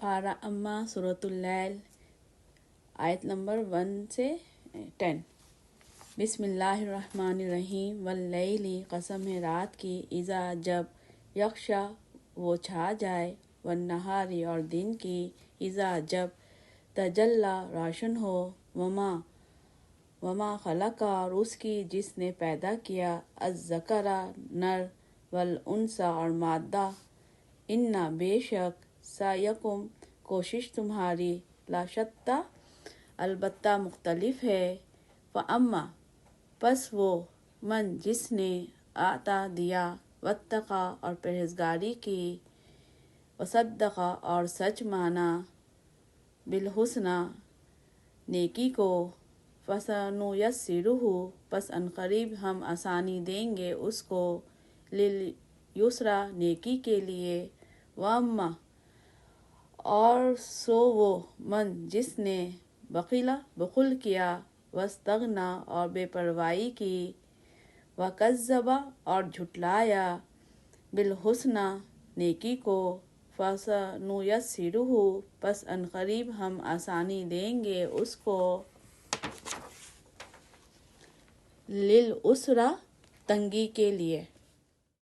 پارہ اما سورۃ اللیل آیت نمبر 1 سے 10۔ بسم اللہ الرحمن الرحیم۔ واللیل، قسم ہے رات کی، اذا جب، یغشا وہ چھا جائے، والنہاری اور دن کی، اذا جب تجلی روشن ہو، وما خلق اور اس کی جس نے پیدا کیا، الذکر نر، والانثی اور مادہ، ان بے شک، سعیکم کوشش تمہاری، لشتی البتہ مختلف ہے، فاما پس وہ، من جس نے، اعطی دیا، واتقی اور پرہیزگاری کی، وصدق اور سچ مانا، بالحسنی نیکی کو، فسنیسرہ پس عنقریب ہم آسانی دیں گے اس کو، للیسرا نیکی کے لیے، واما اور سو وہ، من جس نے، بخل کیا، واستغنی اور بے پروائی کی، وکذب اور جھٹلایا، بالحسنی نیکی کو، فسنیسرہ پس عنقریب ہم آسانی دیں گے اس کو، للعسری تنگی کے لیے۔